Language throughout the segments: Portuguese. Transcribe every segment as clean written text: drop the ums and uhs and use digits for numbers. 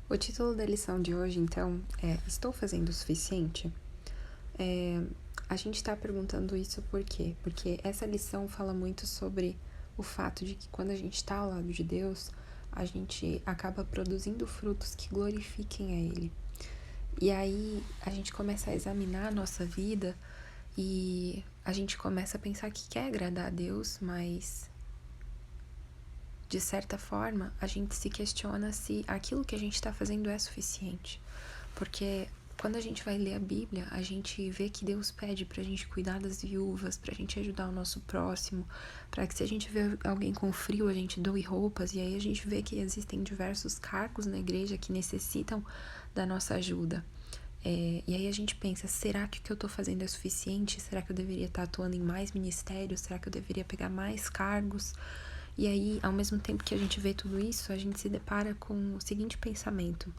O título da lição de hoje, então, é Estou fazendo o suficiente? A gente está perguntando isso por quê? Porque essa lição fala muito sobre o fato de que quando a gente está ao lado de Deus, a gente acaba produzindo frutos que glorifiquem a Ele. E aí a gente começa a examinar a nossa vida e a gente começa a pensar que quer agradar a Deus, mas de certa forma, a gente se questiona se aquilo que a gente está fazendo é suficiente. Porque quando a gente vai ler a Bíblia, a gente vê que Deus pede pra gente cuidar das viúvas, pra gente ajudar o nosso próximo, pra que se a gente vê alguém com frio, a gente doe roupas, e aí a gente vê que existem diversos cargos na igreja que necessitam da nossa ajuda. E aí a gente pensa, será que o que eu tô fazendo é suficiente? Será que eu deveria estar atuando em mais ministérios? Será que eu deveria pegar mais cargos? E aí, ao mesmo tempo que a gente vê tudo isso, a gente se depara com o seguinte pensamento.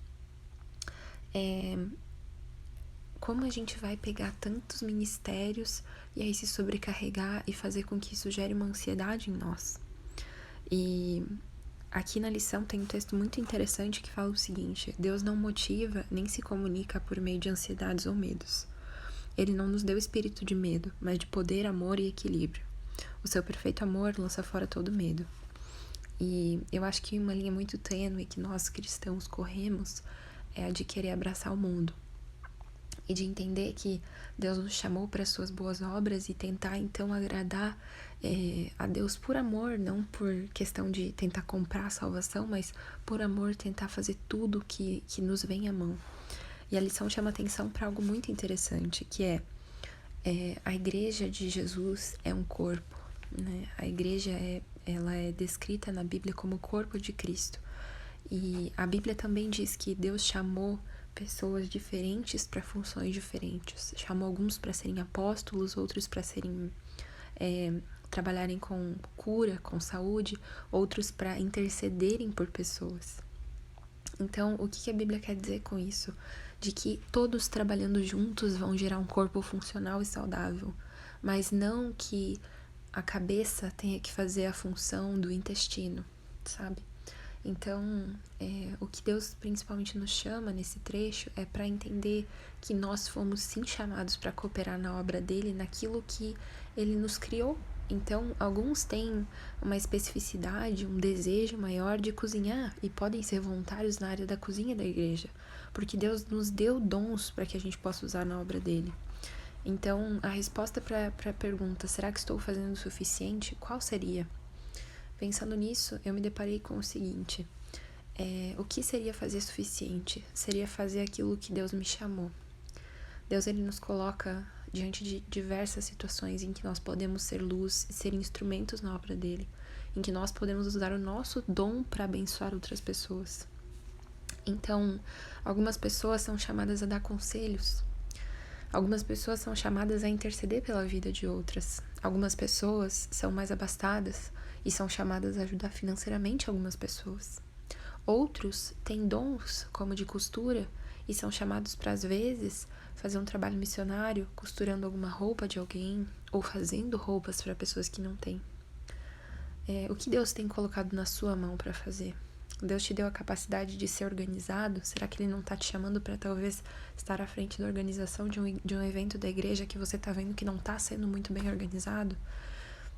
Como a gente vai pegar tantos ministérios e aí se sobrecarregar e fazer com que isso gere uma ansiedade em nós? E aqui na lição tem um texto muito interessante que fala o seguinte: Deus não motiva nem se comunica por meio de ansiedades ou medos. Ele não nos deu espírito de medo, mas de poder, amor e equilíbrio. O seu perfeito amor lança fora todo medo. E eu acho que uma linha muito tênue que nós cristãos corremos é a de querer abraçar o mundo. E de entender que Deus nos chamou para as suas boas obras e tentar então agradar a Deus por amor, não por questão de tentar comprar a salvação, mas por amor tentar fazer tudo que nos vem à mão. E a lição chama atenção para algo muito interessante, que é a igreja de Jesus é um corpo, né? A igreja ela é descrita na Bíblia como o corpo de Cristo. E a Bíblia também diz que Deus chamou pessoas diferentes para funções diferentes. Chamou alguns para serem apóstolos, outros para serem trabalharem com cura, com saúde, outros para intercederem por pessoas. Então, o que a Bíblia quer dizer com isso? De que todos trabalhando juntos vão gerar um corpo funcional e saudável, mas não que a cabeça tenha que fazer a função do intestino, sabe? Então, o que Deus principalmente nos chama nesse trecho é para entender que nós fomos sim chamados para cooperar na obra dele, naquilo que ele nos criou. Então, alguns têm uma especificidade, um desejo maior de cozinhar e podem ser voluntários na área da cozinha da igreja, porque Deus nos deu dons para que a gente possa usar na obra dele. Então, a resposta para a pergunta, será que estou fazendo o suficiente? Qual seria? Pensando nisso, eu me deparei com o seguinte: o que seria fazer suficiente? Seria fazer aquilo que Deus me chamou. Deus ele nos coloca diante de diversas situações em que nós podemos ser luz e ser instrumentos na obra dele, em que nós podemos usar o nosso dom para abençoar outras pessoas. Então, algumas pessoas são chamadas a dar conselhos, algumas pessoas são chamadas a interceder pela vida de outras, algumas pessoas são mais abastadas e são chamadas a ajudar financeiramente algumas pessoas. Outros têm dons, como de costura, e são chamados para, às vezes, fazer um trabalho missionário, costurando alguma roupa de alguém, ou fazendo roupas para pessoas que não têm. O que Deus tem colocado na sua mão para fazer? Deus te deu a capacidade de ser organizado? Será que Ele não está te chamando para talvez estar à frente da organização de um evento da igreja que você está vendo que não está sendo muito bem organizado?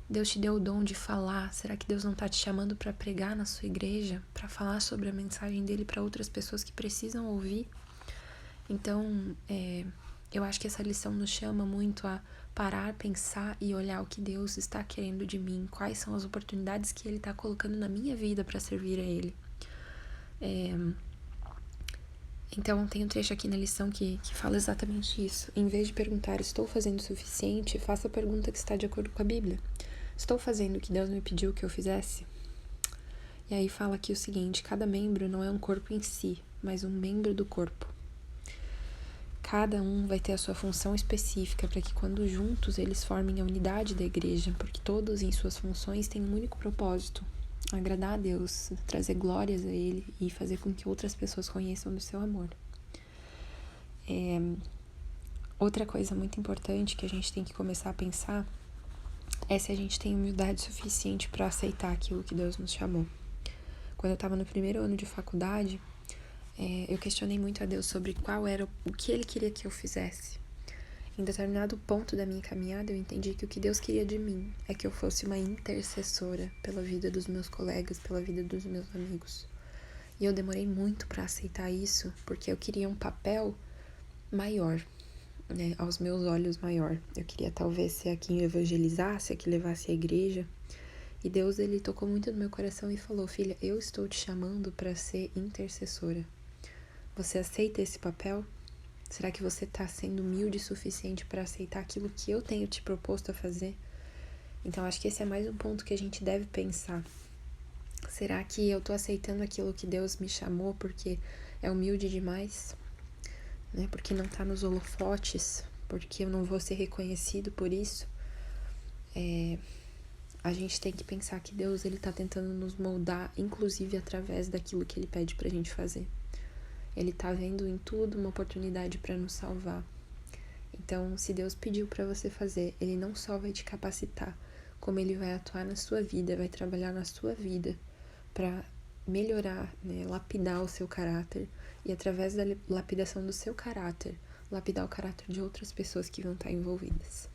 Deus te deu o dom de falar. Será que Deus não está te chamando para pregar na sua igreja? Para falar sobre a mensagem dele para outras pessoas que precisam ouvir? Então, eu acho que essa lição nos chama muito a parar, pensar e olhar o que Deus está querendo de mim. Quais são as oportunidades que Ele está colocando na minha vida para servir a Ele. Então, tem um trecho aqui na lição que fala exatamente isso. Em vez de perguntar, estou fazendo o suficiente? Faça a pergunta que está de acordo com a Bíblia. Estou fazendo o que Deus me pediu que eu fizesse? E aí fala aqui o seguinte: cada membro não é um corpo em si, mas um membro do corpo. Cada um vai ter a sua função específica para que quando juntos eles formem a unidade da igreja, porque todos em suas funções têm um único propósito: agradar a Deus, trazer glórias a Ele e fazer com que outras pessoas conheçam do seu amor. Outra coisa muito importante que a gente tem que começar a pensar é se a gente tem humildade suficiente para aceitar aquilo que Deus nos chamou. Quando eu estava no primeiro ano de faculdade, eu questionei muito a Deus sobre qual era o que Ele queria que eu fizesse. Em determinado ponto da minha caminhada, eu entendi que o que Deus queria de mim é que eu fosse uma intercessora pela vida dos meus colegas, pela vida dos meus amigos. E eu demorei muito para aceitar isso, porque eu queria um papel maior, né, aos meus olhos maior. Eu queria talvez ser a quem evangelizasse, a que levasse a igreja. E Deus, ele tocou muito no meu coração e falou: filha, eu estou te chamando para ser intercessora. Você aceita esse papel? Será que você está sendo humilde o suficiente para aceitar aquilo que eu tenho te proposto a fazer? Então, acho que esse é mais um ponto que a gente deve pensar. Será que eu estou aceitando aquilo que Deus me chamou porque é humilde demais? Né? Porque não está nos holofotes? Porque eu não vou ser reconhecido por isso? A gente tem que pensar que Deus, ele está tentando nos moldar, inclusive através daquilo que ele pede para a gente fazer. Ele está vendo em tudo uma oportunidade para nos salvar. Então, se Deus pediu para você fazer, ele não só vai te capacitar, como ele vai atuar na sua vida, vai trabalhar na sua vida para melhorar, né, lapidar o seu caráter e através da lapidação do seu caráter, lapidar o caráter de outras pessoas que vão estar envolvidas.